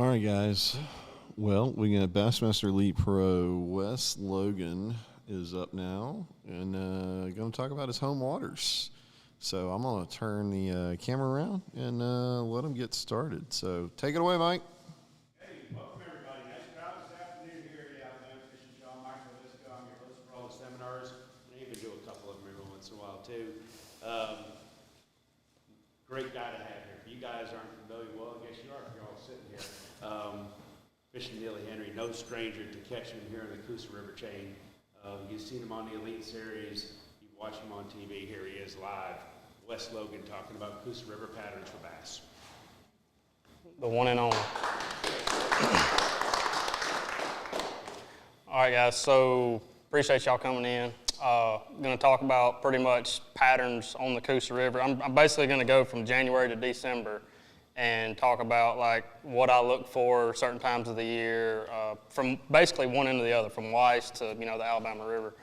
All right, guys. Well, we got Bassmaster Elite Pro Wes Logan is up now and going to talk about his home waters. So I'm going to turn the camera around and let him get started. So take it away, Mike. Hey, welcome everybody. Nice crowd this afternoon here at the Alabama Fishing Show. I'm Mike Velisco. I'm your host for all the seminars, and I even do a couple of them every once in a while too. Great guy to have here. If you guys aren't familiar, well, I guess you are if you're all sitting here. Fishing Neely Henry, no stranger to catching him here in the Coosa River chain. You've seen him on the Elite Series. You've watched him on TV. Here he is live. Wes Logan talking about Coosa River patterns for bass. The one and only. All right, guys, so appreciate y'all coming in. Going to talk about pretty much patterns on the Coosa River. I'm basically going to go from January to December and talk about like what I look for certain times of the year, from basically one end to the other, from Weiss to the Alabama River,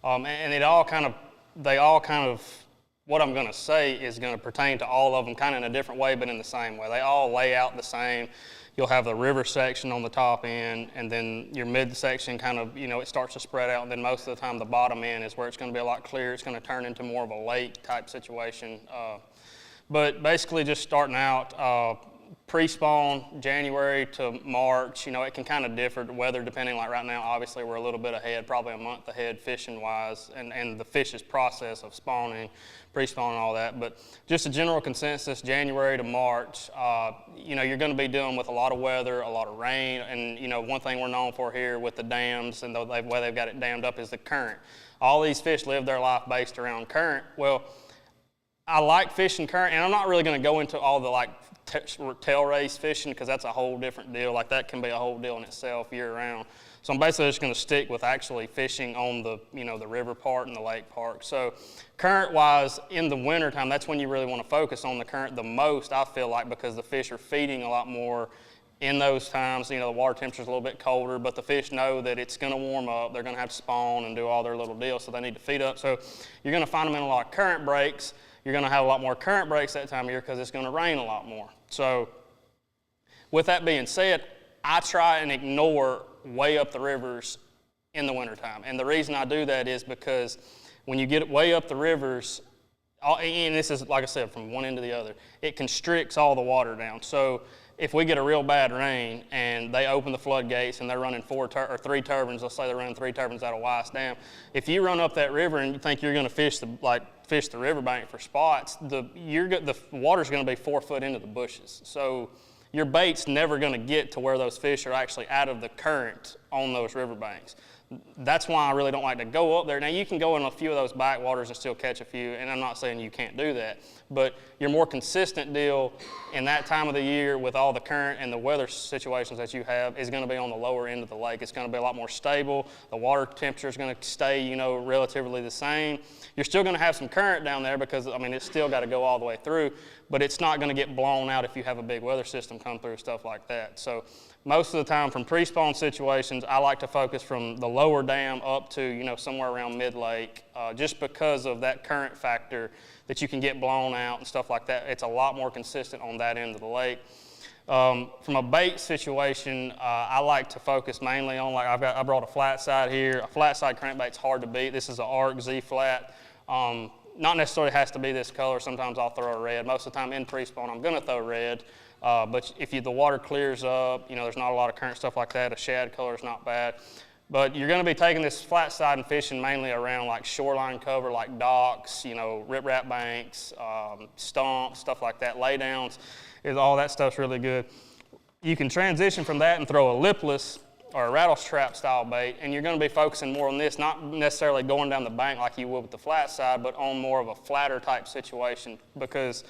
and they all kind of what I'm going to say is going to pertain to all of them, kind of in a different way, but in the same way. They all lay out the same. You'll have the river section on the top end, and then your mid section kind of, it starts to spread out, and then most of the time the bottom end is where it's going to be a lot clearer. It's going to turn into more of a lake type situation. But basically just starting out, pre-spawn, January to March, it can kind of differ, the weather depending. Like right now, obviously we're a little bit ahead, probably a month ahead fishing-wise, and the fish's process of spawning, pre-spawn and all that. But just a general consensus, January to March, you're going to be dealing with a lot of weather, a lot of rain, and one thing we're known for here with the dams and the way they've got it dammed up is the current. All these fish live their life based around current. Well, I like fishing current, and I'm not really going to go into all the tail race fishing because that's a whole different deal. Like that can be a whole deal in itself year round. So I'm basically just going to stick with actually fishing on the the river part and the lake part. So current wise, in the wintertime, that's when you really want to focus on the current the most, I feel like, because the fish are feeding a lot more in those times. The water temperature's a little bit colder, but the fish know that it's going to warm up. They're going to have to spawn and do all their little deals, so they need to feed up. So you're going to find them in a lot of current breaks. You're going to have a lot more current breaks that time of year because it's going to rain a lot more. So with that being said, I try and ignore way up the rivers in the wintertime. And the reason I do that is because when you get way up the rivers, and this is, like I said, from one end to the other, it constricts all the water down. So if we get a real bad rain and they open the floodgates and they're running 3 turbines, let's say they're running 3 turbines out of Weiss Dam, if you run up that river and you think you're going to fish the riverbank for spots, the water's going to be 4 foot into the bushes. So your bait's never going to get to where those fish are actually out of the current on those riverbanks. That's why I really don't like to go up there. Now, you can go in a few of those backwaters and still catch a few, and I'm not saying you can't do that, but your more consistent deal in that time of the year with all the current and the weather situations that you have is going to be on the lower end of the lake. It's going to be a lot more stable. The water temperature is going to stay, relatively the same. You're still going to have some current down there because, it's still got to go all the way through, but it's not going to get blown out if you have a big weather system come through, stuff like that. So most of the time from pre-spawn situations, I like to focus from the lower dam up to, somewhere around mid-lake, just because of that current factor that you can get blown out and stuff like that. It's a lot more consistent on that end of the lake. From a bait situation, I like to focus mainly on, I brought a flat side here. A flat side crankbait's hard to beat. This is an ARC Z flat. Not necessarily has to be this color. Sometimes I'll throw a red. Most of the time in pre-spawn, I'm going to throw red. But if the water clears up, there's not a lot of current, stuff like that. A shad color is not bad. But you're going to be taking this flat side and fishing mainly around like shoreline cover, like docks, riprap banks, stumps, stuff like that. Laydowns, all that stuff's really good. You can transition from that and throw a lipless or a rattle trap style bait, and you're going to be focusing more on this, not necessarily going down the bank like you would with the flat side, but on more of a flatter type situation, because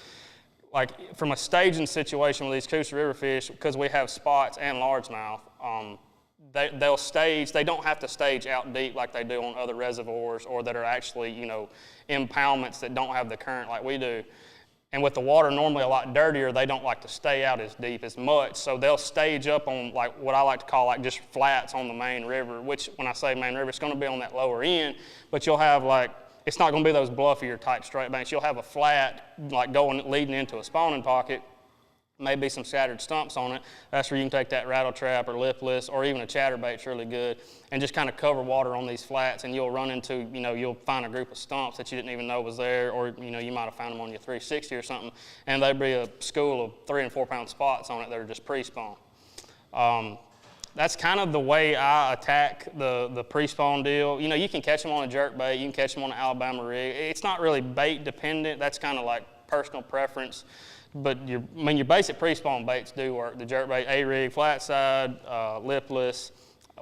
like from a staging situation with these Coosa River fish, because we have spots and largemouth, they'll stage. They don't have to stage out deep like they do on other reservoirs or that are actually, impoundments that don't have the current like we do. And with the water normally a lot dirtier, they don't like to stay out as deep as much. So they'll stage up on like what I like to call like just flats on the main river, which when I say main river, it's going to be on that lower end, but you'll have like, it's not going to be those bluffier type straight banks. You'll have a flat like leading into a spawning pocket, maybe some scattered stumps on it. That's where you can take that rattle trap or lipless or even a chatterbait's really good and just kind of cover water on these flats, and you'll run into, you'll find a group of stumps that you didn't even know was there, or, you might have found them on your 360 or something, and there'd be a school of 3 and 4 pound spots on it that are just pre-spawn. That's kind of the way I attack the pre-spawn deal. You can catch them on a jerk bait, you can catch them on an Alabama rig. It's not really bait dependent, that's kind of like personal preference. But your basic pre-spawn baits do work. The jerkbait A-rig, flat side, lipless.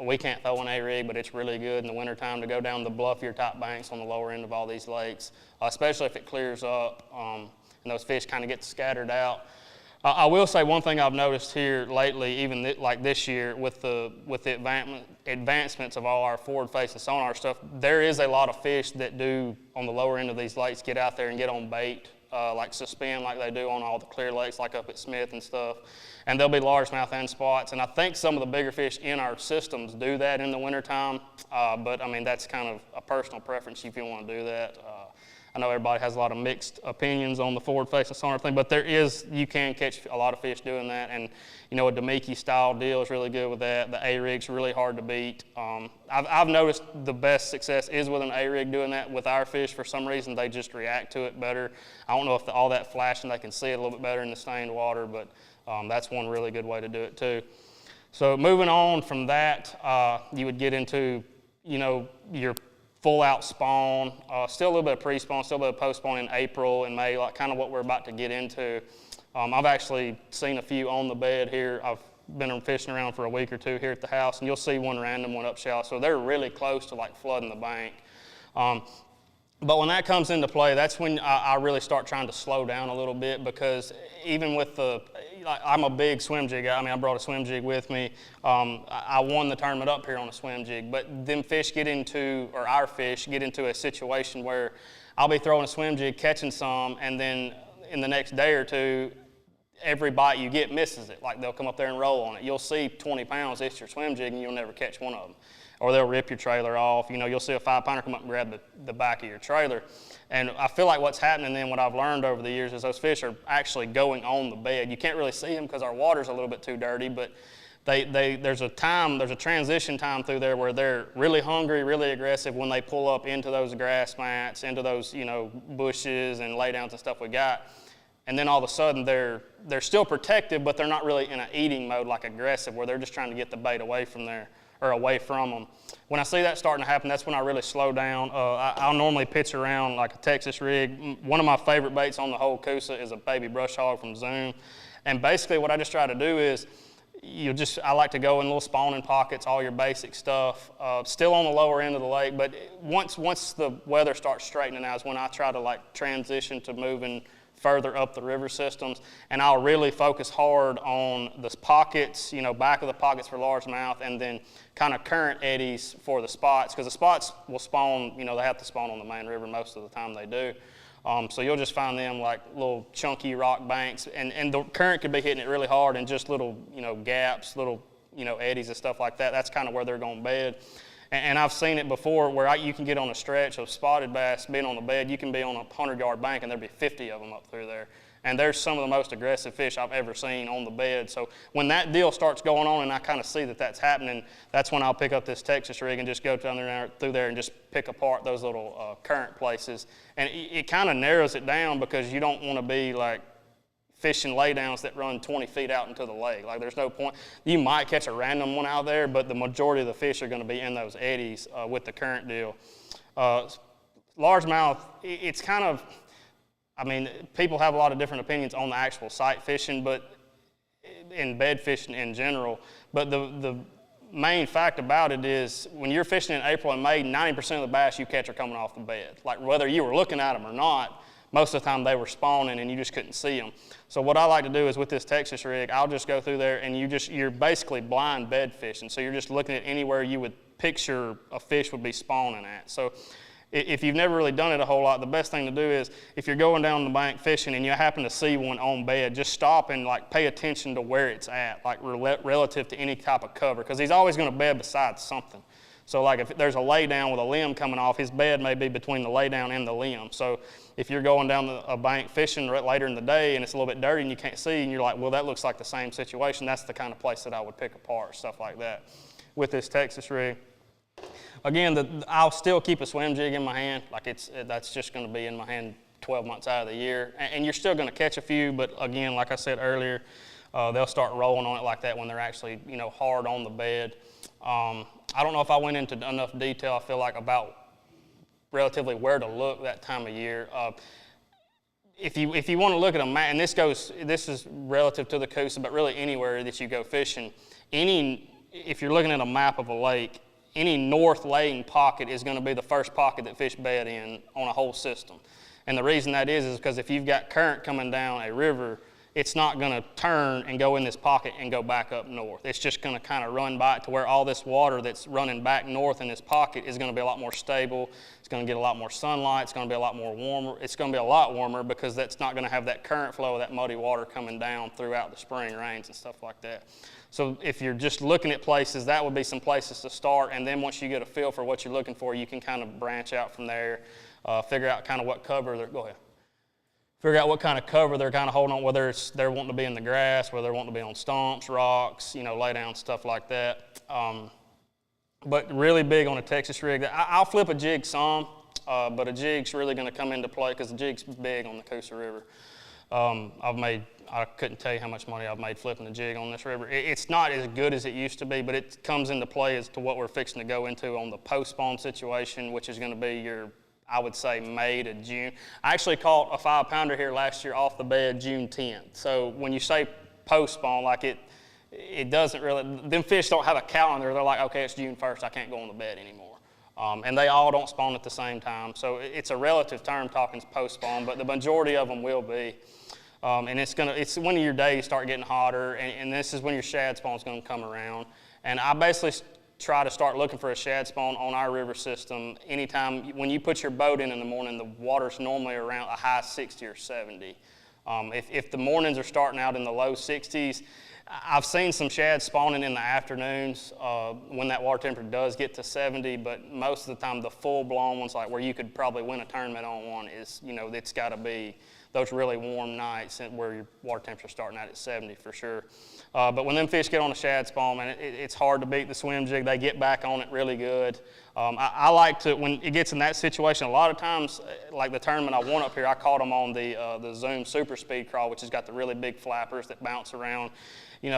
We can't throw an A-rig, but it's really good in the wintertime to go down the bluffier top banks on the lower end of all these lakes, especially if it clears up and those fish kind of get scattered out. I will say one thing I've noticed here lately, even like this year, with the advancements of all our forward-facing sonar stuff, there is a lot of fish that do, on the lower end of these lakes, get out there and get on bait. Like suspend like they do on all the clear lakes, like up at Smith and stuff. And there'll be largemouth and spots. And I think some of the bigger fish in our systems do that in the wintertime. But, that's kind of a personal preference if you want to do that. I know everybody has a lot of mixed opinions on the forward-facing sonar thing, but you can catch a lot of fish doing that. And, a Demiki style deal is really good with that. The A-rig's really hard to beat. I've noticed the best success is with an A-rig doing that with our fish. For some reason, they just react to it better. I don't know if all that flashing, they can see it a little bit better in the stained water, but that's one really good way to do it too. So moving on from that, you would get into, your full out spawn, still a little bit of pre-spawn, still a bit of post-spawn in April and May, like kind of what we're about to get into. I've actually seen a few on the bed here. I've been fishing around for a week or two here at the house, and you'll see one random one up shallow. So they're really close to like flooding the bank. But when that comes into play, that's when I really start trying to slow down a little bit, because even with I'm a big swim jig guy. I brought a swim jig with me. I won the tournament up here on a swim jig, but our fish get into a situation where I'll be throwing a swim jig, catching some, and then in the next day or two, every bite you get misses it. Like they'll come up there and roll on it. You'll see 20 pounds, it's your swim jig, and you'll never catch one of them. Or they'll rip your trailer off. You'll see a 5-pounder come up and grab the back of your trailer. And I feel like what's happening then, what I've learned over the years, is those fish are actually going on the bed. You can't really see them because our water's a little bit too dirty, but there's a transition time through there where they're really hungry, really aggressive when they pull up into those grass mats, into those, bushes and laydowns and stuff we got. And then all of a sudden they're still protective, but they're not really in an eating mode like aggressive, where they're just trying to get the bait away from there. Or away from them. When I see that starting to happen, that's when I really slow down. I'll normally pitch around like a Texas rig. One of my favorite baits on the whole Coosa is a baby brush hog from Zoom. And basically what I just try to do is, I like to go in little spawning pockets, all your basic stuff, still on the lower end of the lake, but once the weather starts straightening out is when I try to transition to moving further up the river systems, and I'll really focus hard on the pockets, back of the pockets for largemouth, and then kind of current eddies for the spots, because the spots will spawn, they have to spawn on the main river most of the time they do. So you'll just find them like little chunky rock banks, and the current could be hitting it really hard, and just little, gaps, little, eddies and stuff like that. That's kind of where they're going to bed. And I've seen it before where you can get on a stretch of spotted bass being on the bed. You can be on a 100-yard bank and there'll be 50 of them up through there. And there's some of the most aggressive fish I've ever seen on the bed. So when that deal starts going on and I kind of see that that's happening, that's when I'll pick up this Texas rig and just go down there through there and just pick apart those little current places. And it kind of narrows it down, because you don't want to be like fishing laydowns that run 20 feet out into the lake. Like there's no point. You might catch a random one out there, but the majority of the fish are going to be in those eddies with the current deal. Largemouth, it's kind of, people have a lot of different opinions on the actual sight fishing, but in bed fishing in general. But the main fact about it is when you're fishing in April and May, 90% of the bass you catch are coming off the bed. Like whether you were looking at them or not, most of the time they were spawning and you just couldn't see them. So what I like to do is with this Texas rig, I'll just go through there and you're basically blind bed fishing. So you're just looking at anywhere you would picture a fish would be spawning at. So if you've never really done it a whole lot, the best thing to do is if you're going down the bank fishing and you happen to see one on bed, just stop and pay attention to where it's at, relative to any type of cover, because he's always going to bed beside something. So like if there's a lay down with a limb coming off, his bed may be between the lay down and the limb. So if you're going down a bank fishing later in the day and it's a little bit dirty and you can't see and you're like, well, that looks like the same situation, that's the kind of place that I would pick apart, stuff like that. With this Texas rig, again, I'll still keep a swim jig in my hand. Like that's just going to be in my hand 12 months out of the year. And you're still going to catch a few, but again, like I said earlier, they'll start rolling on it like that when they're actually, hard on the bed. I don't know if I went into enough detail, I feel like, about relatively where to look that time of year. If you want to look at a map, and this is relative to the Coosa, but really anywhere that you go fishing, if you're looking at a map of a lake, any north laying pocket is going to be the first pocket that fish bed in on a whole system. And the reason that is because if you've got current coming down a river, it's not going to turn and go in this pocket and go back up north. It's just going to kind of run by it to where all this water that's running back north in this pocket is going to be a lot more stable. It's going to get a lot more sunlight. It's going to be a lot more warmer. It's going to be a lot warmer because that's not going to have that current flow of that muddy water coming down throughout the spring rains and stuff like that. So if you're just looking at places, that would be some places to start. And then once you get a feel for what you're looking for, you can kind of branch out from there, figure out kind of what cover figure out what kind of cover they're kind of holding on, whether they're wanting to be in the grass, whether they're wanting to be on stumps, rocks, lay down, stuff like that. But really big on a Texas rig. I'll flip a jig some, but a jig's really going to come into play because the jig's big on the Coosa River. I couldn't tell you how much money I've made flipping a jig on this river. It's not as good as it used to be, but it comes into play as to what we're fixing to go into on the post-spawn situation, which is going to be I would say May to June. I actually caught a 5-pounder here last year off the bed June 10th. So when you say post-spawn, like it doesn't really, them fish don't have a calendar. They're like, okay, it's June 1st, I can't go on the bed anymore. And they all don't spawn at the same time. So it's a relative term talking post-spawn, but the majority of them will be. And it's when your days start getting hotter, and this is when your shad spawn is going to come around. And I basically try to start looking for a shad spawn on our river system anytime. When you put your boat in the morning, the water's normally around a high 60 or 70. If the mornings are starting out in the low 60s, I've seen some shad spawning in the afternoons when that water temperature does get to 70, but most of the time the full-blown ones, like where you could probably win a tournament on one, is, it's got to be those really warm nights where your water temperature's starting out at 70 for sure. But when them fish get on a shad spawn, man, it's hard to beat the swim jig. They get back on it really good. I like to, when it gets in that situation, a lot of times, like the tournament I won up here, I caught them on the Zoom Super Speed Crawl, which has got the really big flappers that bounce around,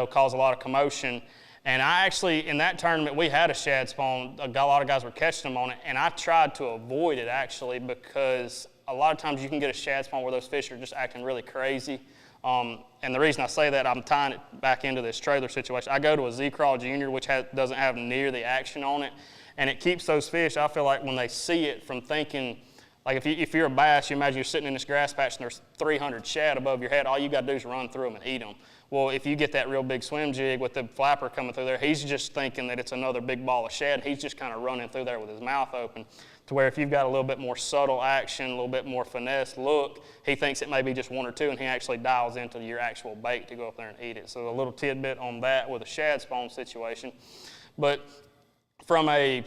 cause a lot of commotion. And I actually, in that tournament, we had a shad spawn. A lot of guys were catching them on it, and I tried to avoid it actually because a lot of times you can get a shad spawn where those fish are just acting really crazy. And the reason I say that, I'm tying it back into this trailer situation. I go to a Z-Crawl Junior, which doesn't have near the action on it, and it keeps those fish, I feel like, when they see it, from thinking, like if you're a bass, you imagine you're sitting in this grass patch and there's 300 shad above your head, all you got to do is run through them and eat them. Well, if you get that real big swim jig with the flapper coming through there, he's just thinking that it's another big ball of shad. He's just kind of running through there with his mouth open, to where if you've got a little bit more subtle action, a little bit more finesse look, he thinks it may be just one or two, and he actually dials into your actual bait to go up there and eat it. So a little tidbit on that with a shad spawn situation. But from a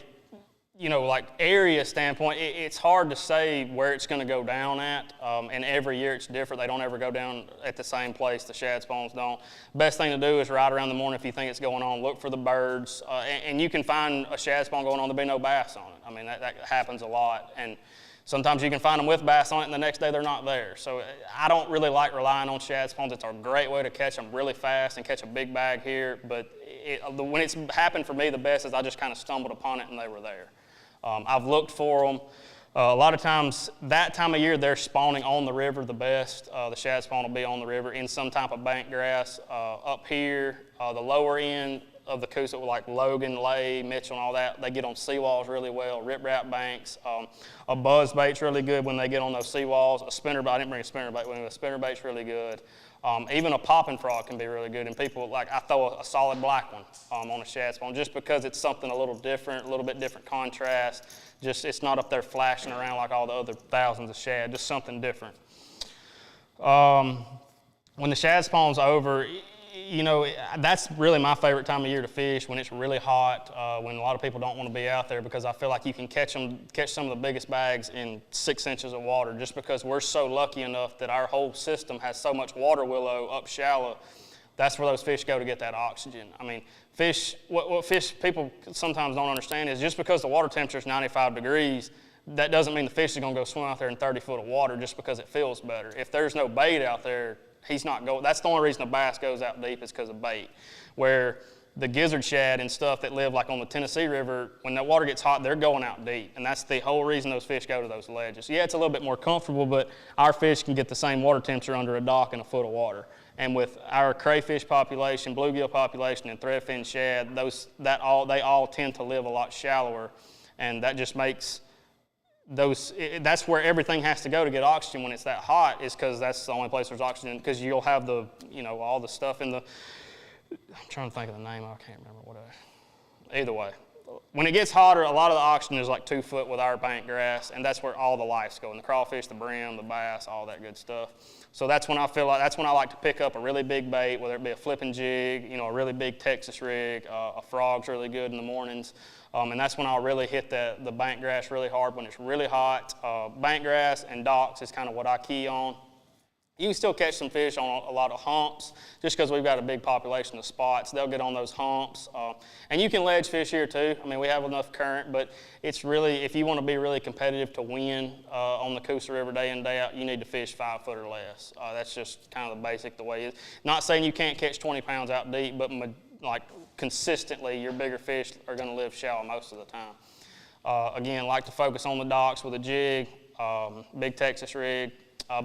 like area standpoint, it's hard to say where it's going to go down at, and every year it's different. They don't ever go down at the same place. The shad spawns don't. Best thing to do is right around the morning, if you think it's going on, look for the birds, and you can find a shad spawn going on, there'll be no bass on it. I mean, that happens a lot, and sometimes you can find them with bass on it, and the next day they're not there. So I don't really like relying on shad spawns. It's a great way to catch them really fast and catch a big bag here, but when it's happened for me, the best is I just kind of stumbled upon it and they were there. I've looked for them. A lot of times, that time of year, they're spawning on the river the best. The shad spawn will be on the river in some type of bank grass. Up here, the lower end of the Coosa, like Logan, Lay, Mitchell, and all that, they get on seawalls really well, riprap banks. A buzz bait's really good when they get on those seawalls. A spinnerbait, I didn't bring a spinnerbait with me, but a spinnerbait's really good. Even a popping frog can be really good, and people, like, I throw a solid black one on a shad spawn just because it's something a little different, a little bit different contrast. Just, it's not up there flashing around like all the other thousands of shad, just something different. When the shad spawn's over, you know, that's really my favorite time of year to fish, when it's really hot, when a lot of people don't want to be out there, because I feel like you can catch some of the biggest bags in 6 inches of water, just because we're so lucky enough that our whole system has so much water willow up shallow. That's where those fish go to get that oxygen. I mean, what fish people sometimes don't understand is just because the water temperature is 95 degrees, that doesn't mean the fish is going to go swim out there in 30 foot of water just because it feels better. If there's no bait out there, he's not going. That's the only reason a bass goes out deep is because of bait. Where the gizzard shad and stuff that live like on the Tennessee River, when that water gets hot, they're going out deep. And that's the whole reason those fish go to those ledges. Yeah, it's a little bit more comfortable, but our fish can get the same water temperature under a dock in a foot of water. And with our crayfish population, bluegill population, and threadfin shad, they all tend to live a lot shallower. And that just makes that's where everything has to go to get oxygen when it's that hot, is because that's the only place there's oxygen, because you'll have all the stuff in the, I'm trying to think of the name, I can't remember either way. When it gets hotter, a lot of the oxygen is like 2 foot with our bank grass, and that's where all the life's going, the crawfish, the brim, the bass, all that good stuff. So that's when I like to pick up a really big bait, whether it be a flipping jig, a really big Texas rig, a frog's really good in the mornings. And that's when I'll really hit the bank grass really hard when it's really hot. Bank grass and docks is kind of what I key on. You can still catch some fish on a lot of humps, just because we've got a big population of spots. They'll get on those humps. And you can ledge fish here too. I mean, we have enough current, but it's really, if you want to be really competitive to win on the Coosa River day in, day out, you need to fish 5 foot or less. That's just kind of the basic, the way it is. Not saying you can't catch 20 pounds out deep, but consistently, your bigger fish are going to live shallow most of the time. Again, like to focus on the docks with a jig, big Texas rig.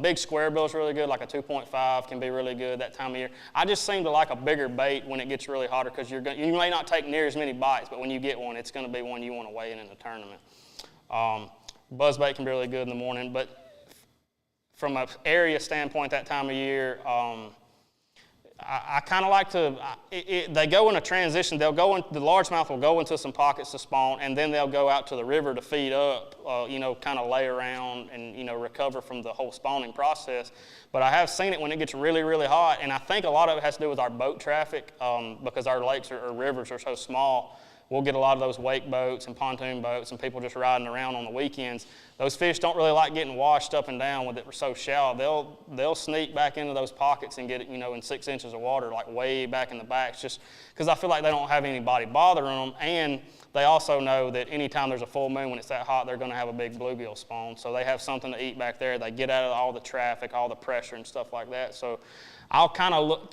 Big square bill is really good, like a 2.5 can be really good that time of year. I just seem to like a bigger bait when it gets really hotter, because you may not take near as many bites, but when you get one, it's going to be one you want to weigh in the tournament. Buzzbait can be really good in the morning, but from an area standpoint that time of year, I kind of like to, they go in a transition. The largemouth will go into some pockets to spawn, and then they'll go out to the river to feed up, kind of lay around and, recover from the whole spawning process. But I have seen it when it gets really, really hot, and I think a lot of it has to do with our boat traffic, because our lakes or rivers are so small. We'll get a lot of those wake boats and pontoon boats and people just riding around on the weekends. Those fish don't really like getting washed up and down with it so shallow. They'll sneak back into those pockets and get it, in 6 inches of water, like way back in the backs, just because I feel like they don't have anybody bothering them. And they also know that anytime there's a full moon when it's that hot, they're going to have a big bluegill spawn. So they have something to eat back there. They get out of all the traffic, all the pressure and stuff like that. So I'll kind of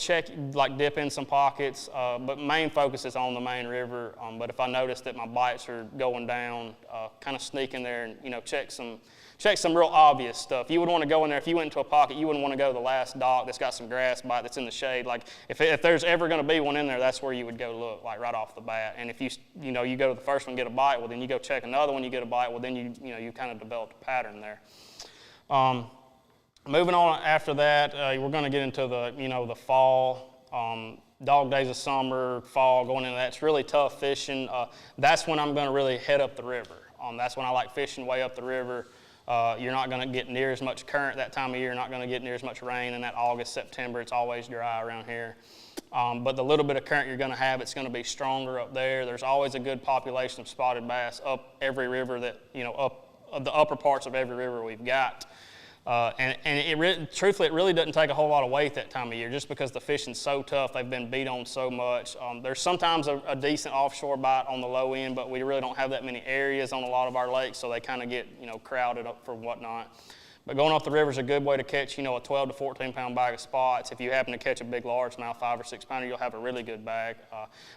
dip in some pockets, but main focus is on the main river. But if I notice that my bites are going down, kind of sneak in there and check some real obvious stuff. You would want to go in there, if you went into a pocket, you wouldn't want to go to the last dock that's got some grass bite that's in the shade. Like if there's ever going to be one in there, that's where you would go look, like right off the bat. And if you go to the first one and get a bite, well then you go check another one, you get a bite, well then you kind of developed a pattern there. Moving on after that, we're going to get into the fall, dog days of summer, fall, going into that. It's really tough fishing. That's when I'm going to really head up the river. That's when I like fishing way up the river. You're not going to get near as much current that time of year. You're not going to get near as much rain in that August, September. It's always dry around here. But the little bit of current you're going to have, it's going to be stronger up there. There's always a good population of spotted bass up every river that, up the upper parts of every river we've got. Truthfully, it really doesn't take a whole lot of weight that time of year, just because the fishing's so tough. They've been beat on so much. There's sometimes a decent offshore bite on the low end, but we really don't have that many areas on a lot of our lakes, so they kind of get crowded up for whatnot. But going up the river is a good way to catch, a 12 to 14 pound bag of spots. If you happen to catch a big largemouth 5 or 6 pounder, you'll have a really good bag.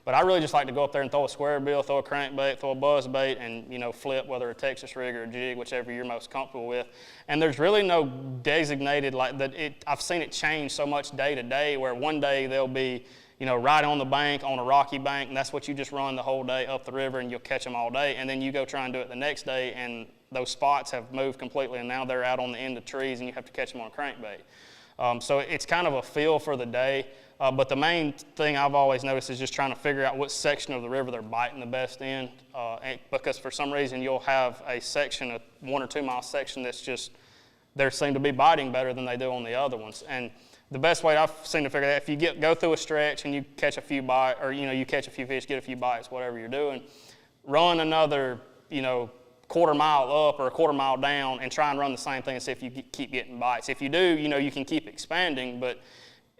But I really just like to go up there and throw a square bill, throw a crankbait, throw a buzz bait, and flip whether a Texas rig or a jig, whichever you're most comfortable with. And there's really no designated I've seen it change so much day to day, where one day they'll be right on the bank, on a rocky bank, and that's what you just run the whole day up the river, and you'll catch them all day. And then you go try and do it the next day, and those spots have moved completely, and now they're out on the end of trees, and you have to catch them on a crankbait. So it's kind of a feel for the day. But the main thing I've always noticed is just trying to figure out what section of the river they're biting the best in, because for some reason you'll have a section, a 1 or 2 mile section that's just, they seem to be biting better than they do on the other ones. And the best way I've seen to figure that, if you go through a stretch and you catch a few bites, or you catch a few fish, get a few bites, whatever you're doing, run another quarter mile up or a quarter mile down and try and run the same thing and see if you keep getting bites. If you do, you can keep expanding, but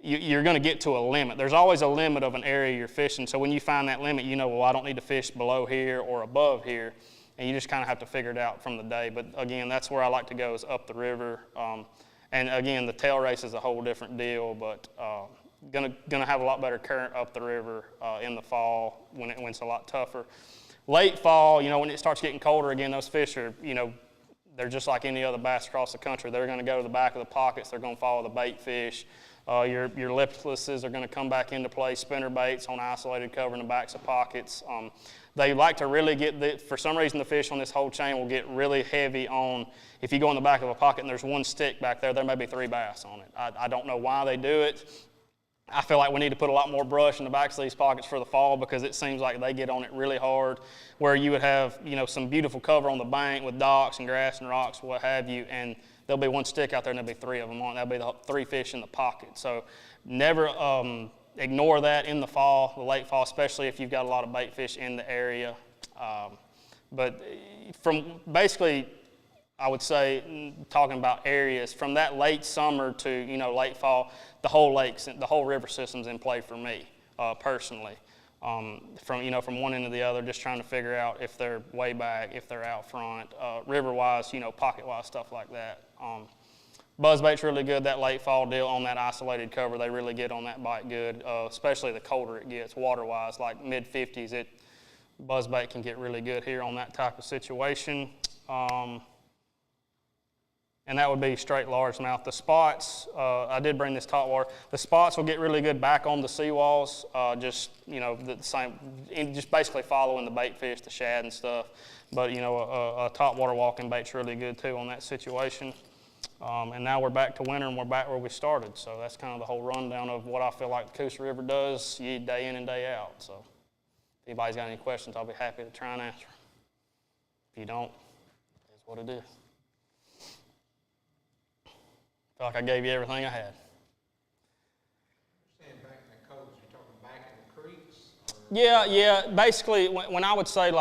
you're going to get to a limit. There's always a limit of an area you're fishing. So when you find that limit, well, I don't need to fish below here or above here, and you just kind of have to figure it out from the day. But again, that's where I like to go, is up the river. And again, the tail race is a whole different deal, but gonna have a lot better current up the river in the fall when it's a lot tougher. Late fall, when it starts getting colder again, those fish are, they're just like any other bass across the country. They're going to go to the back of the pockets. They're going to follow the bait fish. Your liplesses are going to come back into play. Spinner baits on isolated cover in the backs of pockets. They like to really get, for some reason the fish on this whole chain will get really heavy on, if you go in the back of a pocket and there's one stick back there may be 3 bass on it. I don't know why they do it. I feel like we need to put a lot more brush in the backs of these pockets for the fall, because it seems like they get on it really hard, where you would have, some beautiful cover on the bank with docks and grass and rocks, what have you, and there'll be one stick out there and there'll be 3 of them on. That'll be the 3 fish in the pocket. So never ignore that in the fall, the late fall, especially if you've got a lot of bait fish in the area. But from basically, I would say, talking about areas, from that late summer to late fall, the whole lakes, the whole river system's in play for me personally. From one end to the other, just trying to figure out if they're way back, if they're out front, river-wise, pocket-wise, stuff like that. Buzzbait's really good, that late fall deal on that isolated cover. They really get on that bite good, especially the colder it gets water-wise, like mid-50s. Buzzbait can get really good here on that type of situation. And that would be straight largemouth. The spots, I did bring this top water. The spots will get really good back on the seawalls, the same, just basically following the bait fish, the shad and stuff. But a top water walking bait's really good too on that situation. And now we're back to winter and we're back where we started. So that's kind of the whole rundown of what I feel like the Coosa River does day in and day out. So if anybody's got any questions, I'll be happy to try and answer. If you don't, it's what it is. I feel like I gave you everything I had. You're saying back in the coves, you're talking back in the creeks? Yeah. Basically, when I would say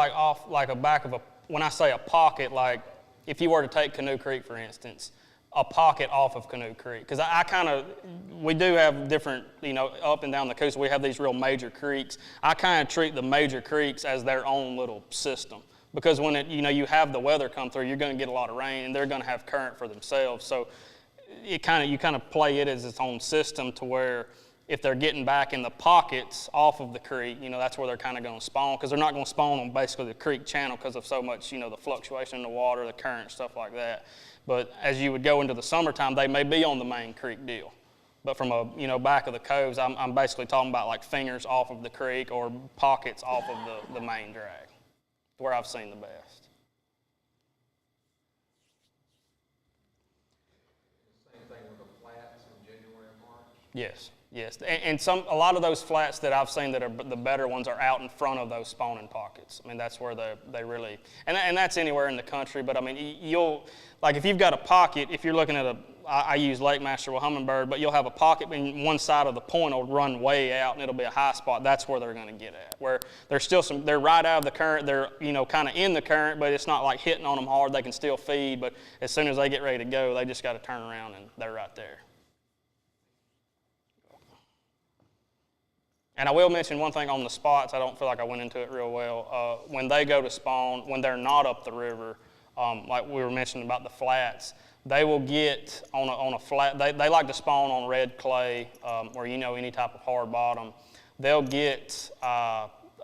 when I say a pocket, like if you were to take Canoe Creek, for instance, a pocket off of Canoe Creek. Because we do have different, up and down the coast, we have these real major creeks. I kind of treat the major creeks as their own little system. Because when you have the weather come through, you're going to get a lot of rain, and they're going to have current for themselves. So you kind of play it as its own system, to where if they're getting back in the pockets off of the creek, that's where they're kind of going to spawn, because they're not going to spawn on basically the creek channel because of so much, the fluctuation in the water, the current, stuff like that. But as you would go into the summertime, they may be on the main creek deal. But from back of the coves, I'm basically talking about like fingers off of the creek or pockets off of the main drag, where I've seen the best. Same thing with the flats in January and March? Yes. And a lot of those flats that I've seen that are the better ones are out in front of those spawning pockets. I mean, that's where they really, and that's anywhere in the country, but I mean, if you've got a pocket, if you're looking at I use Lake Master with Humminbird, but you'll have a pocket and one side of the point will run way out and it'll be a high spot. That's where they're going to get at, where there's still they're right out of the current, they're, kind of in the current, but it's not like hitting on them hard. They can still feed, but as soon as they get ready to go, they just got to turn around and they're right there. And I will mention one thing on the spots. I don't feel like I went into it real well. When they go to spawn, when they're not up the river, like we were mentioning about the flats, they will get on a flat. They like to spawn on red clay or any type of hard bottom. They'll get.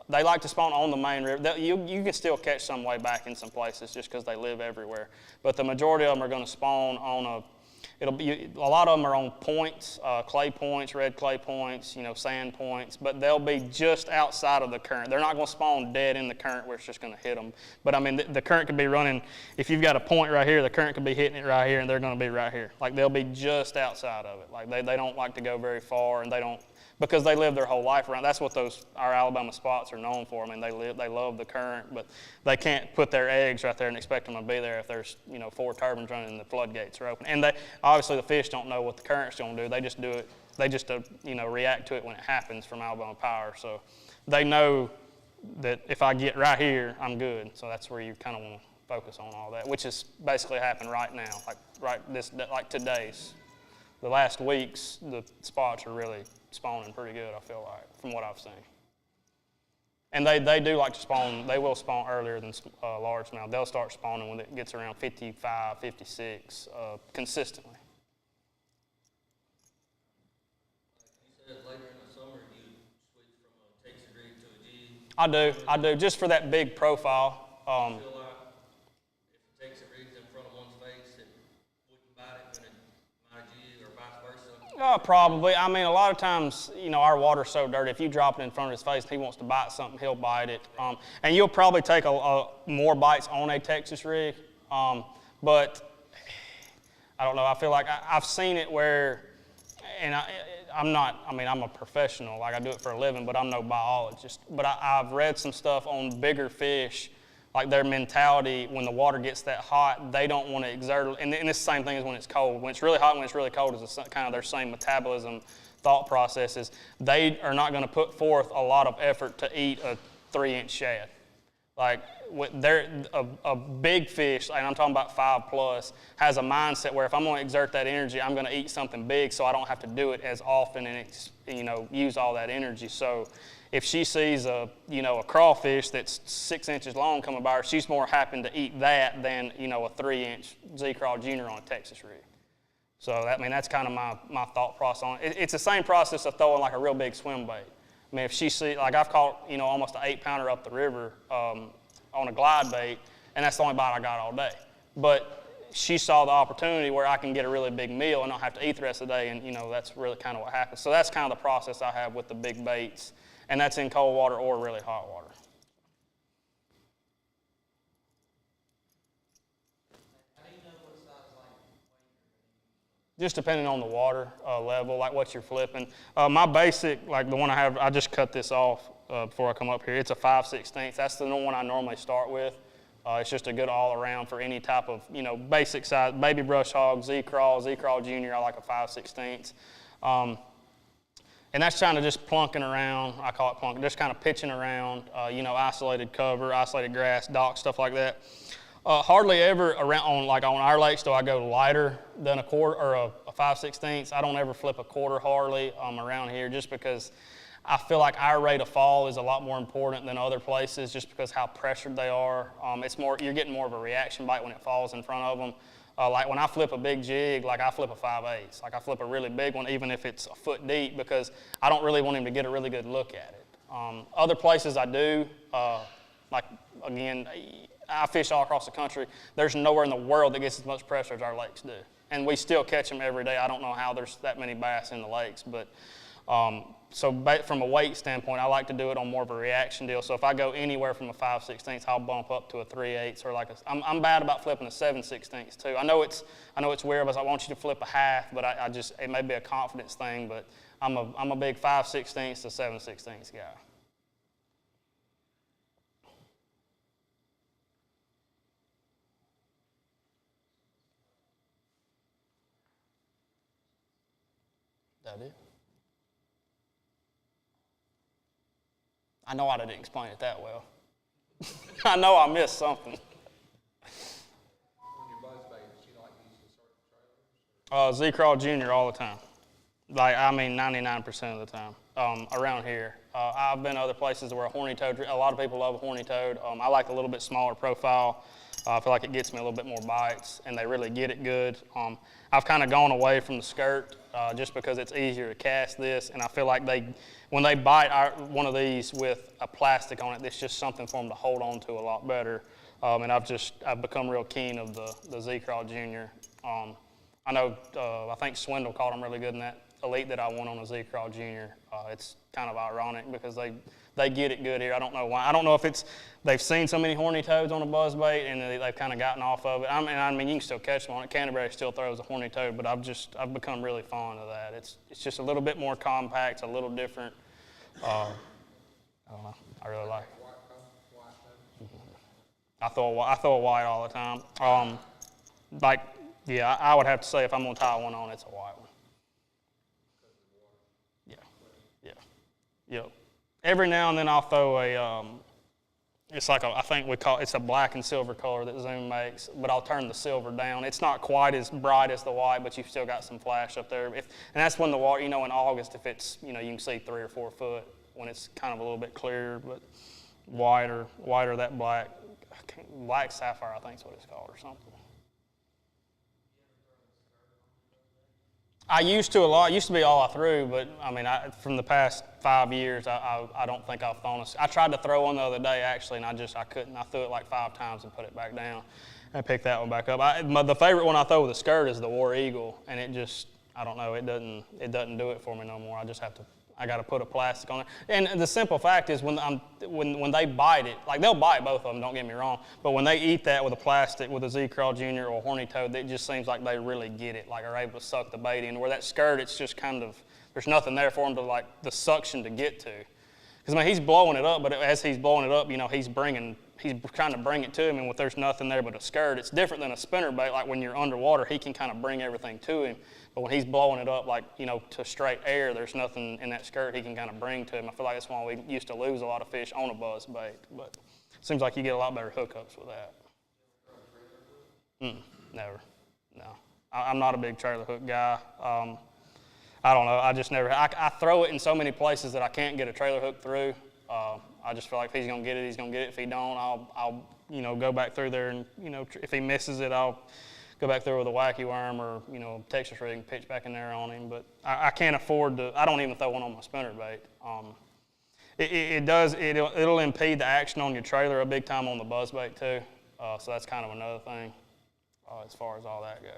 They like to spawn on the main river. You can still catch some way back in some places just because they live everywhere. But the majority of them are going to spawn on a lot of them are on points, clay points, red clay points, sand points, but they'll be just outside of the current. They're not going to spawn dead in the current where it's just going to hit them. But I mean, the current could be running, if you've got a point right here, the current could be hitting it right here, and they're going to be right here. Like, they'll be just outside of it. Like, they don't like to go very far, and they don't because they live their whole life around. That's what our Alabama spots are known for. I mean, they love the current, but they can't put their eggs right there and expect them to be there if there's 4 turbines running and the floodgates are open. And obviously the fish don't know what the current's going to do. They just do it. They just react to it when it happens from Alabama Power. So they know that if I get right here, I'm good. So that's where you kind of want to focus on all that, which is basically happening right now, like today's. The last weeks, the spots are really spawning pretty good, I feel like, from what I've seen. And they do like to spawn. They will spawn earlier than largemouth. They'll start spawning when it gets around 55, 56 consistently. You said later in the summer you switch from a Texas rig to a jig. I do, just for that big profile. I feel like if a Texas rig's in front of one's face, it wouldn't bite it when it might a jig or vice versa. Probably. I mean, a lot of times, our water's so dirty. If you drop it in front of his face and he wants to bite something, he'll bite it. And you'll probably take more bites on a Texas rig. But I don't know. I feel like I've seen it where, and I'm a professional. Like, I do it for a living, but I'm no biologist. But I've read some stuff on bigger fish, like their mentality when the water gets that hot, they don't want to exert, and it's the same thing as when it's cold. When it's really hot and when it's really cold is kind of their same metabolism thought processes. They are not going to put forth a lot of effort to eat a 3-inch shad. Like, a big fish, and I'm talking about 5+, has a mindset where if I'm going to exert that energy, I'm going to eat something big so I don't have to do it as often and use all that energy. So if she sees a crawfish that's 6 inches long coming by her, she's more happy to eat that than a 3-inch Z-Craw Junior on a Texas rig. So that's kind of my thought process on it. It's the same process of throwing like a real big swim bait. I mean, if she sees, like I've caught almost an 8-pounder up the river on a glide bait, and that's the only bite I got all day. But she saw the opportunity where I can get a really big meal and not have to eat the rest of the day, and that's really kind of what happens. So that's kind of the process I have with the big baits. And that's in cold water or really hot water. How do you know what size weight Just depending on the water level, like what you're flipping. My basic, like the one I have, I just cut this off before I come up here. It's a 5/16. That's the one I normally start with. It's just a good all-around for any type of, basic size, baby brush hog, Z-Craw Junior. I like a 5/16. And that's kind of just plunking around. I call it plunking, just kind of pitching around, isolated cover, isolated grass, docks, stuff like that. Hardly ever on our lakes do I go lighter than a quarter or a 5/16. I don't ever flip a quarter hardly around here just because I feel like our rate of fall is a lot more important than other places just because how pressured they are. You're getting more of a reaction bite when it falls in front of them. Like when I flip a big jig, like I flip a 5/8. Like I flip a really big one, even if it's a foot deep, because I don't really want him to get a really good look at it. Other places I do, again, I fish all across the country. There's nowhere in the world that gets as much pressure as our lakes do. And we still catch them every day. I don't know how there's that many bass in the lakes, but from a weight standpoint, I like to do it on more of a reaction deal. So if I go anywhere from a 5/16, I'll bump up to a 3/8 or I'm bad about flipping a 7/16 too. I know it's weird, but I want you to flip a half, but it may be a confidence thing, but I'm a big 5/16 to 7/16 guy. That it? I know I didn't explain it that well. I know I missed something. On your buzz bait, do you like to use the certain trailers? Z-Craw Junior all the time. 99% of the time around here. I've been other places where a horny toad, a lot of people love a horny toad. I like a little bit smaller profile. I feel like it gets me a little bit more bites, and they really get it good. I've kind of gone away from the skirt just because it's easier to cast this, and I feel like when they bite one of these with a plastic on it, it's just something for them to hold on to a lot better. And I've become real keen of the Z-Craw Junior. I know, I think Swindle caught them really good in that elite that I won on a Z-Crawl Junior. It's kind of ironic because they get it good here. I don't know why. I don't know if it's they've seen so many horny toads on a buzzbait and they've kind of gotten off of it. I mean, you can still catch them on it. Canterbury still throws a horny toad, but I've become really fond of that. It's just a little bit more compact, a little different. I don't know. I really like it. I throw a white all the time. I would have to say if I'm gonna tie one on, it's a white one. Yeah. Every now and then I'll throw it's like I think it's a black and silver color that Zoom makes, but I'll turn the silver down. It's not quite as bright as the white, but you've still got some flash up there. And that's when the water, in August, if it's, you can see 3 or 4 foot when it's kind of a little bit clearer, but whiter that black sapphire, I think is what it's called or something. I used to a lot. It used to be all I threw, but I mean, from the past 5 years, I don't think I've thrown I tried to throw one the other day actually, and I couldn't. I threw it like 5 times and put it back down. I picked that one back up. The favorite one I throw with a skirt is the War Eagle, and it just, I don't know, it doesn't do it for me no more. I got to put a plastic on it. And the simple fact is when they bite it, like they'll bite both of them, don't get me wrong, but when they eat that with a plastic, with a Z-Crawl Junior or a horny toad, it just seems like they really get it, like are able to suck the bait in. Where that skirt, it's just kind of, there's nothing there for them to like the suction to get to. Because I mean, he's blowing it up, but as he's blowing it up, he's trying to bring it to him, and if there's nothing there but a skirt, it's different than a spinnerbait. Like when you're underwater, he can kind of bring everything to him. But when he's blowing it up, like, to straight air, there's nothing in that skirt he can kind of bring to him. I feel like that's why we used to lose a lot of fish on a buzz bait. But it seems like you get a lot better hookups with that. Never. No. I'm not a big trailer hook guy. I don't know. I just never. I throw it in so many places that I can't get a trailer hook through. I just feel like if he's going to get it, he's going to get it. If he don't, I'll go back through there and, if he misses it, I'll go back there with a wacky worm or, Texas rig and pitch back in there on him. But I can't afford to, I don't even throw one on my spinnerbait. It'll impede the action on your trailer a big time on the buzzbait too. So that's kind of another thing as far as all that goes.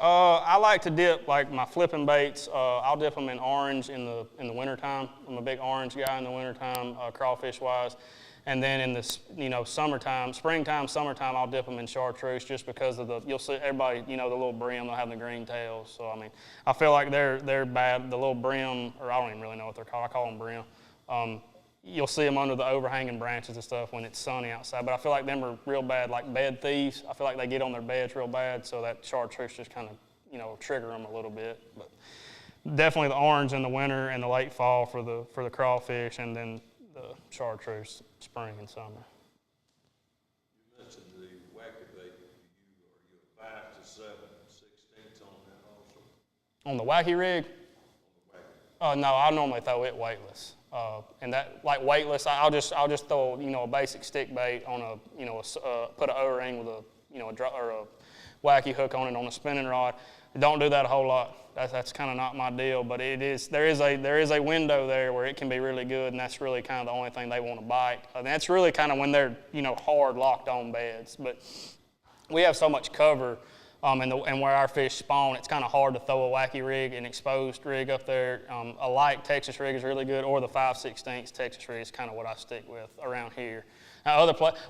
I like to dip like my flipping baits. I'll dip them in orange in the wintertime. I'm a big orange guy in the wintertime, crawfish wise. And then in the springtime, summertime, I'll dip them in chartreuse just because of you'll see everybody, the little brim, they'll have the green tails. So I mean, I feel like they're bad. The little brim, or I don't even really know what they're called. I call them brim. You'll see them under the overhanging branches and stuff when it's sunny outside. But I feel like them are real bad, like bed thieves. I feel like they get on their beds real bad, so that chartreuse just kind of, trigger them a little bit. But definitely the orange in the winter and the late fall for the crawfish, and then the chartreuse spring and summer. You mentioned the wacky bait. Are you 5 to 7/16 on that also? On the wacky rig? On the wacky. No, I normally throw it weightless. And that, like weightless, I'll just throw a basic stick bait on put an O-ring with a wacky hook on it on a spinning rod. Don't do that a whole lot. That's kind of not my deal. But there is a window there where it can be really good, and that's really kind of the only thing they want to bite. And that's really kind of when they're hard locked on beds. But we have so much cover. And where our fish spawn, it's kind of hard to throw a wacky rig, an exposed rig up there. A light Texas rig is really good, or the 5/16 Texas rig is kind of what I stick with around here. Now,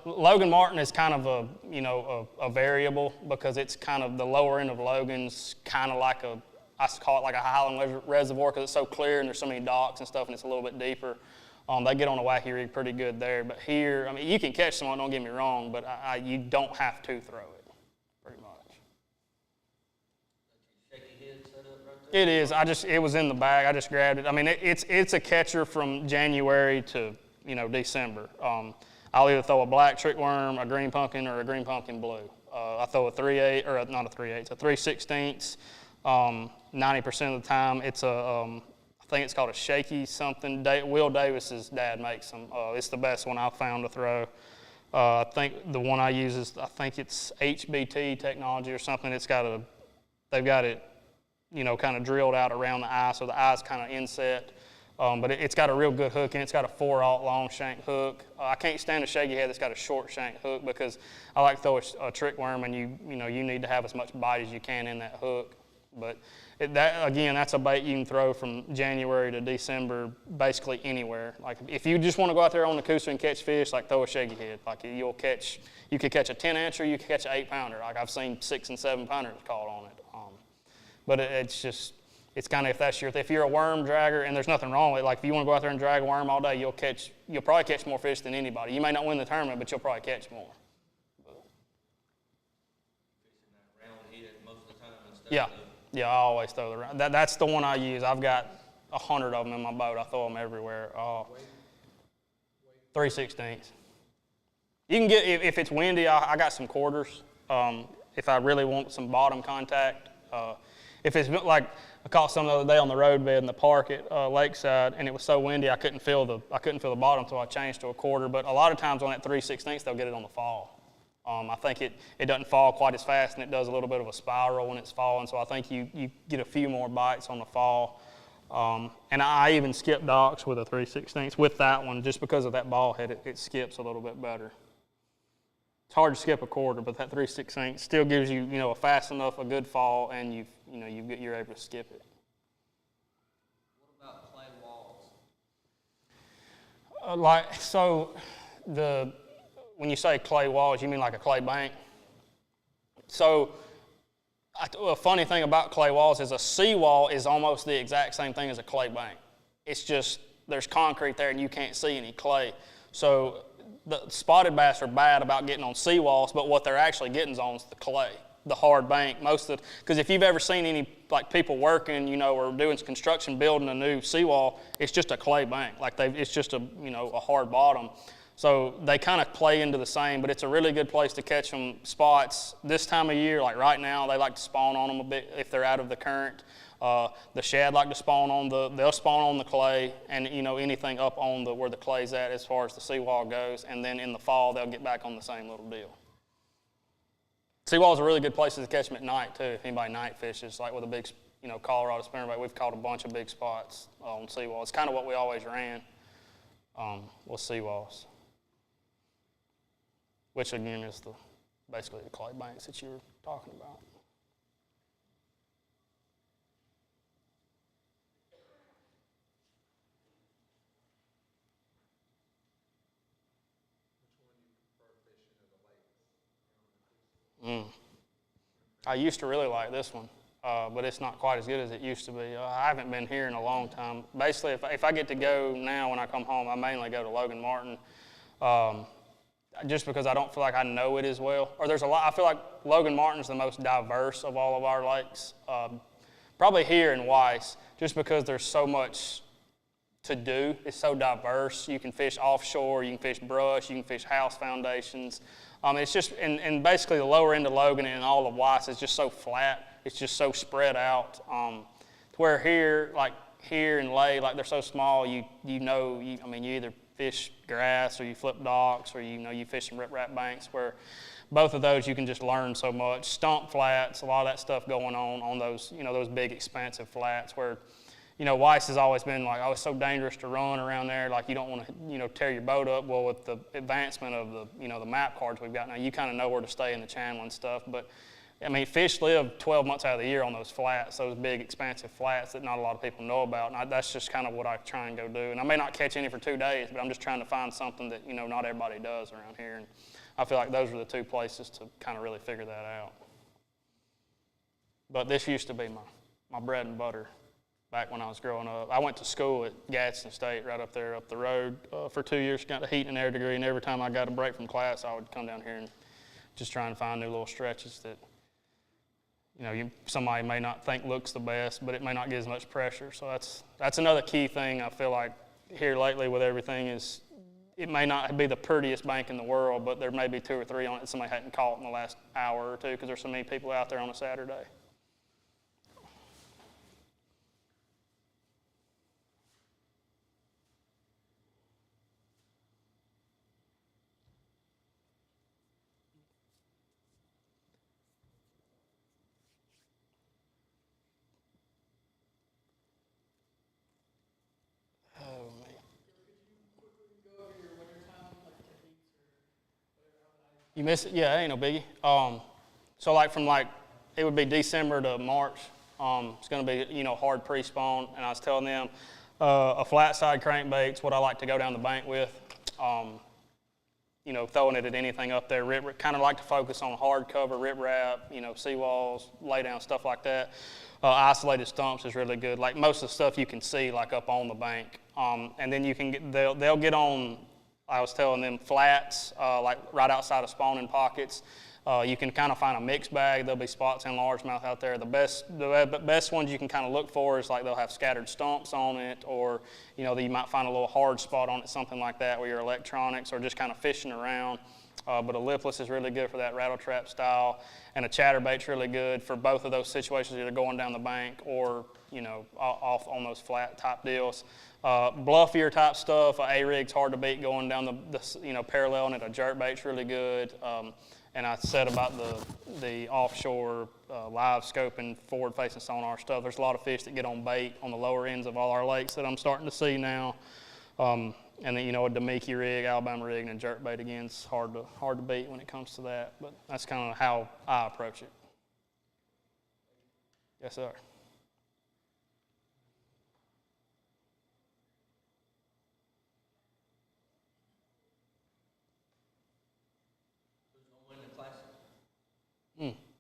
Logan Martin is kind of a variable because it's kind of the lower end of Logan's kind of like I call it like a Highland reservoir because it's so clear and there's so many docks and stuff and it's a little bit deeper. They get on a wacky rig pretty good there. But here, I mean, you can catch someone, don't get me wrong, but you don't have to throw it. It is. It was in the bag. I just grabbed it. I mean, it's a catcher from January to December. I'll either throw a black trick worm, a green pumpkin, or a green pumpkin blue. I throw a 3/8 or not a 3/8, a 3/16. 90% of the time, it's I think it's called a shaky something. Will Davis's dad makes them. It's the best one I've found to throw. I think the one I use is it's HBT technology or something. They've got it. Kind of drilled out around the eye, so the eye's kind of inset. But it's got a real good hook in it. It's got a 4/0 long shank hook. I can't stand a shaky head that's got a short shank hook because I like to throw a trick worm, and you need to have as much bite as you can in that hook. But that's a bait you can throw from January to December, basically anywhere. Like if you just want to go out there on the Coosa and catch fish, like throw a shaky head. Like you could catch a 10-incher, you could catch an 8-pounder. Like I've seen 6- and 7-pounders caught on it. But it's kind of if you're a worm dragger, and there's nothing wrong with it. Like if you want to go out there and drag a worm all day, you'll probably catch more fish than anybody. You may not win the tournament, but you'll probably catch more. Fishing that round head most of the time instead Yeah. of Yeah, I always throw the round. That's the one I use. I've got 100 of them in my boat. I throw them everywhere. 3/16. You can get, if it's windy, I got some quarters. If I really want some bottom contact. If it's like, I caught some the other day on the roadbed in the park at Lakeside, and it was so windy I couldn't feel the bottom, so I changed to a quarter. But a lot of times on that 3/16, they'll get it on the fall. I think it doesn't fall quite as fast, and it does a little bit of a spiral when it's falling, so I think you get a few more bites on the fall. And I even skip docks with a 3/16 with that one, just because of that ball head, it skips a little bit better. It's hard to skip a quarter, but that 3/16 still gives you, a fast enough, a good fall, and you're able to skip it. What about clay walls? When you say clay walls, you mean like a clay bank? So, a funny thing about clay walls is a seawall is almost the exact same thing as a clay bank. It's just there's concrete there and you can't see any clay. So, the spotted bass are bad about getting on seawalls, but what they're actually getting on is the clay, the hard bank. Because if you've ever seen any people working, or doing construction, building a new seawall, it's just a clay bank. It's just a hard bottom. So they kind of play into the same, but it's a really good place to catch them spots. This time of year, like right now, they like to spawn on them a bit if they're out of the current. The shad like to spawn on they'll spawn on the clay, and anything up on where the clay's at as far as the seawall goes, and then in the fall they'll get back on the same little deal. Seawall's a really good place to catch them at night too. If anybody night fishes, like with a big, Colorado spinnerbait, we've caught a bunch of big spots on seawall. It's kind of what we always ran with seawalls. Which again is basically the clay banks that you were talking about. I used to really like this one, but it's not quite as good as it used to be. I haven't been here in a long time. Basically, if I get to go now when I come home, I mainly go to Logan Martin. Just because I don't feel like I know it as well. Or there's a lot, I feel like Logan Martin's the most diverse of all of our lakes. Probably here in Weiss, just because there's so much to do. It's so diverse. You can fish offshore, you can fish brush, you can fish house foundations. It's just, and basically the lower end of Logan and all of Weiss is just so flat. It's just so spread out. To where here in Lay, they're so small, you either fish grass or you flip docks or you fish some riprap banks, where both of those you can just learn so much. Stump flats, a lot of that stuff going on those those big expansive flats where Weiss has always been it's so dangerous to run around there, you don't want to tear your boat up. Well, with the advancement of the map cards we've got now, you kind of know where to stay in the channel and stuff. But fish live 12 months out of the year on those flats, those big expansive flats that not a lot of people know about. And that's just kind of what I try and go do. And I may not catch any for 2 days, but I'm just trying to find something that not everybody does around here. And I feel like those are the two places to kind of really figure that out. But this used to be my bread and butter back when I was growing up. I went to school at Gadsden State right up there up the road for 2 years, got a heat and air degree, and every time I got a break from class, I would come down here and just try and find new little stretches that somebody may not think looks the best, but it may not get as much pressure. So that's another key thing I feel like here lately with everything is it may not be the prettiest bank in the world, but there may be 2 or 3 on it that somebody hadn't caught in the last hour or two because there's so many people out there on a Saturday. You miss it? Yeah, it ain't no biggie. So like from like, it would be December to March. It's going to be, hard pre-spawn. And I was telling them a flat side crankbait's what I like to go down the bank with. Throwing it at anything up there. Kind of like to focus on hard cover, riprap, seawalls, lay down, stuff like that. Isolated stumps is really good. Like most of the stuff you can see like up on the bank. And then you can they'll get on, I was telling them, flats, like right outside of spawning pockets. You can kind of find a mixed bag. There'll be spots in largemouth out there. The best ones you can kind of look for is like they'll have scattered stumps on it, or you might find a little hard spot on it, something like that, where your electronics or just kind of fishing around. But a lipless is really good for that rattle trap style, and a chatterbait's really good for both of those situations, either going down the bank or off on those flat type deals. Bluffier type stuff, A-rig's hard to beat going down the parallel, and a jerkbait's really good. And I said about the offshore live scoping, forward-facing sonar stuff. There's a lot of fish that get on bait on the lower ends of all our lakes that I'm starting to see now. And then a Damiki rig, Alabama rig, and a jerkbait again is hard to beat when it comes to that. But that's kind of how I approach it. Yes, sir.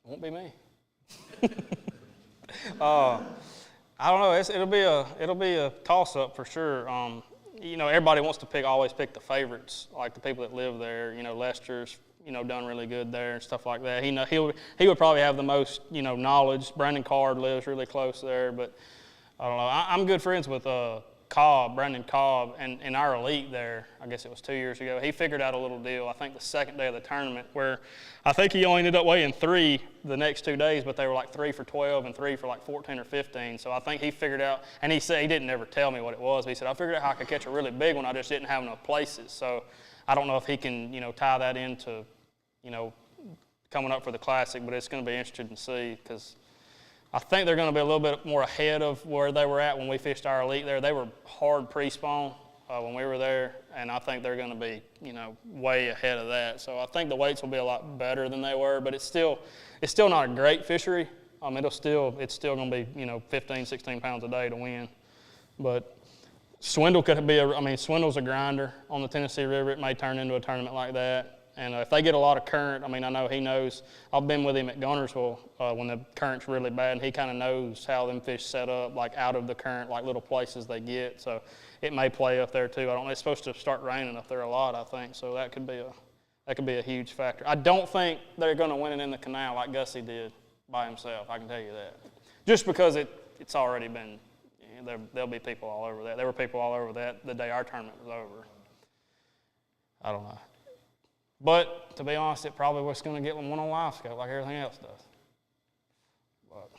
Won't be me. I don't know. It'll be a toss-up for sure. Everybody wants to always pick the favorites, like the people that live there. Lester's, done really good there and stuff like that. He would probably have the most, knowledge. Brandon Card lives really close there, but I don't know. I'm good friends with Brandon Cobb, and in our elite there, I guess it was 2 years ago, he figured out a little deal, I think the second day of the tournament, where I think he only ended up weighing 3 the next 2 days, but they were like 3 for 12 and 3 for like 14 or 15. So I think he figured out, and he said he didn't ever tell me what it was, but he said, I figured out how I could catch a really big one, I just didn't have enough places. So I don't know if he can, tie that into, coming up for the Classic, but it's going to be interesting to see, because I think they're going to be a little bit more ahead of where they were at when we fished our elite there. They were hard pre-spawn when we were there, and I think they're going to be, way ahead of that. So I think the weights will be a lot better than they were, but it's still not a great fishery. It's still going to be, 15, 16 pounds a day to win. But Swindle could be Swindle's a grinder on the Tennessee River. It may turn into a tournament like that. And if they get a lot of current, I know he knows. I've been with him at Gunnersville when the current's really bad, and he kind of knows how them fish set up, like out of the current, like little places they get. So it may play up there too. I don't know. It's supposed to start raining up there a lot, I think. So that could be a huge factor. I don't think they're going to win it in the canal like Gussie did by himself. I can tell you that. Just because it's already been. There'll be people all over that. There were people all over that the day our tournament was over. I don't know. But to be honest, it probably was going to get one on live scope like everything else does. But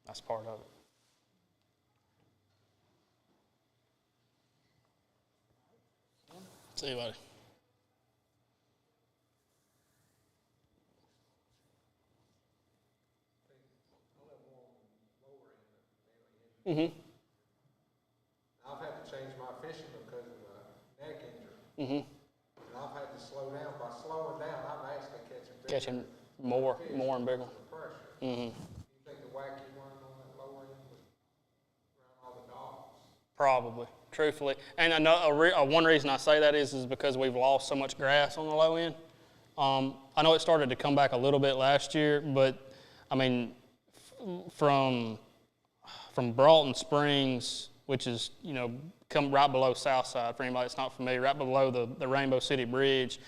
that's part of it. See you, buddy. Mm-hmm. I've had to change my fishing because of a neck injury. Mm-hmm. And I've had to slow down. By slowing down, I'm actually Catching more and bigger. Pressure. Mm-hmm. You think the wacky one on that lower end was around all the dogs? Probably, truthfully. And one reason I say that is because we've lost so much grass on the low end. I know it started to come back a little bit last year, but from Broughton Springs, which is, come right below Southside, for anybody that's not familiar, right below the Rainbow City Bridge,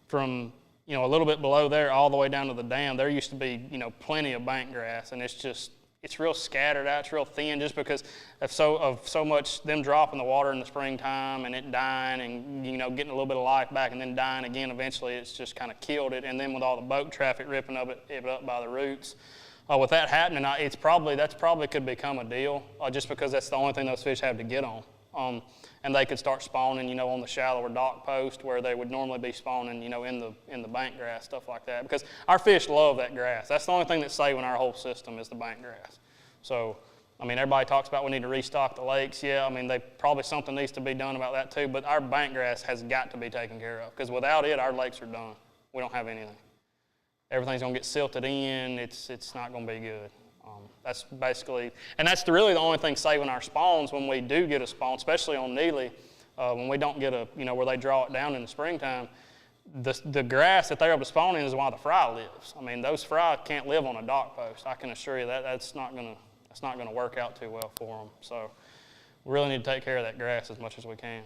from, a little bit below there all the way down to the dam, there used to be, plenty of bank grass, and it's real scattered out, it's real thin just because of so much them dropping the water in the springtime and it dying and, getting a little bit of life back and then dying again eventually. It's just kind of killed it, and then with all the boat traffic ripping it up by the roots. With that happening, that's probably could become a deal, just because that's the only thing those fish have to get on. And they could start spawning, on the shallower dock post where they would normally be spawning, in the bank grass, stuff like that. Because our fish love that grass. That's the only thing that's saving our whole system is the bank grass. So, everybody talks about we need to restock the lakes. Yeah, something needs to be done about that too. But our bank grass has got to be taken care of because without it, our lakes are done. We don't have anything. Everything's going to get silted in. It's not going to be good. That's basically, and that's really the only thing saving our spawns when we do get a spawn, especially on Neely, when we don't get where they draw it down in the springtime. The grass that they're able to spawn in is why the fry lives. I mean, those fry can't live on a dock post. I can assure you that's not gonna work out too well for them. So we really need to take care of that grass as much as we can.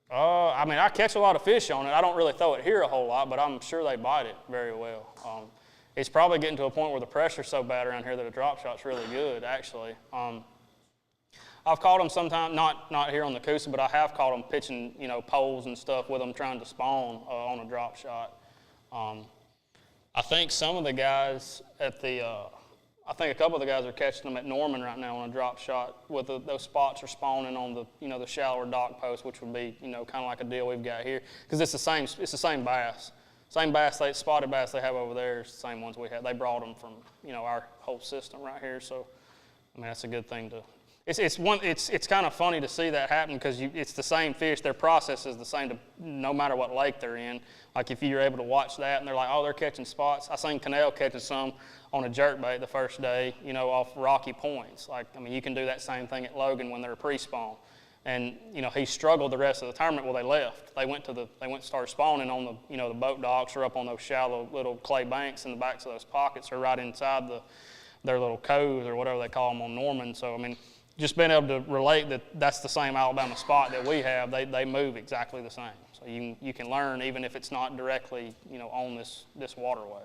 I mean, I catch a lot of fish on it. I don't really throw it here a whole lot, but I'm sure they bite it very well. It's probably getting to a point where the pressure's so bad around here that a drop shot's really good, actually. I've caught them sometimes, not here on the Coosa, but I have caught them pitching, poles and stuff with them trying to spawn on a drop shot. I think some of the guys I think a couple of the guys are catching them at Norman right now on a drop shot with those spots are spawning on the shallower dock post, which would be, kind of like a deal we've got here. Because it's the same bass. Same bass, spotted bass they have over there is the same ones we have. They brought them from, our whole system right here. So, I mean, that's a good thing to. It's kind of funny to see that happen because it's the same fish. Their process is the same no matter what lake they're in. Like if you're able to watch that and they're like, oh, they're catching spots. I seen Cannell catching some on a jerkbait the first day, off rocky points. Like, I mean, you can do that same thing at Logan when they're pre-spawn. And, he struggled the rest of the tournament. Well, they left. They went started spawning on the boat docks or up on those shallow little clay banks in the backs of those pockets or right inside their little coves or whatever they call them on Norman. So, I mean, just being able to relate that's the same Alabama spot that we have, they move exactly the same. So you can learn even if it's not directly, on this waterway.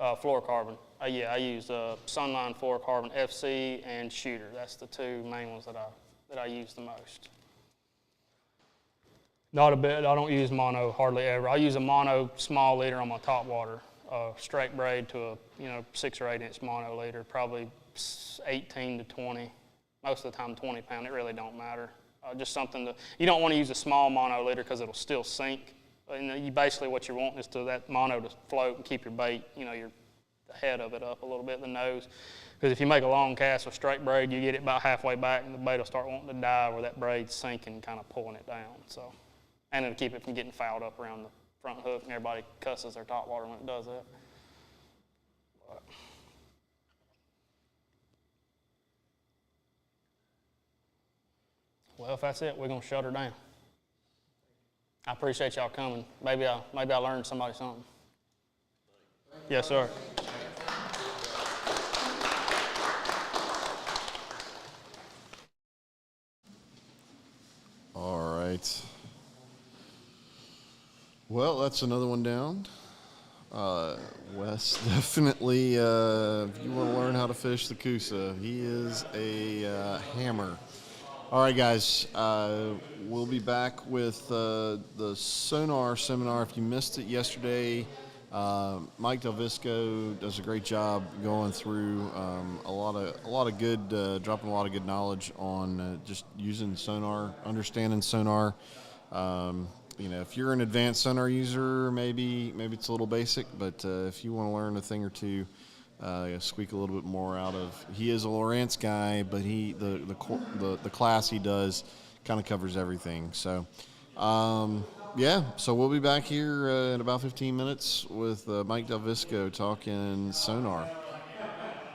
Fluorocarbon. Yeah, I use Sunline Fluorocarbon FC and Shooter. That's the two main ones that I use the most. Not a bit. I don't use mono hardly ever. I use a mono small leader on my top water, straight braid to a 6 or 8 inch mono leader, probably 18 to 20. Most of the time 20 pound. It really don't matter. Just something you don't want to use a small mono leader because it'll still sink. And basically what you want is that mono to float and keep your bait, the head of it up a little bit, the nose. Because if you make a long cast with straight braid, you get it about halfway back and the bait will start wanting to dive where that braid's sinking, kind of pulling it down. So, and it'll keep it from getting fouled up around the front hook, and everybody cusses their top water when it does that. But. Well, if that's it, we're going to shut her down. I appreciate y'all coming. Maybe I learned somebody something. Yes, sir. All right. Well, that's another one down. Wes, definitely, if you want to learn how to fish the Coosa, he is a hammer. All right, guys, we'll be back with the sonar seminar. If you missed it yesterday, Mike Del Visco does a great job going through a lot of good, dropping a lot of good knowledge on just using sonar, understanding sonar. If you're an advanced sonar user, maybe it's a little basic, but if you want to learn a thing or two, squeak a little bit more out of. He is a Lawrence guy, but the class he does kind of covers everything. So, so we'll be back here in about 15 minutes with Mike Del Visco talking sonar.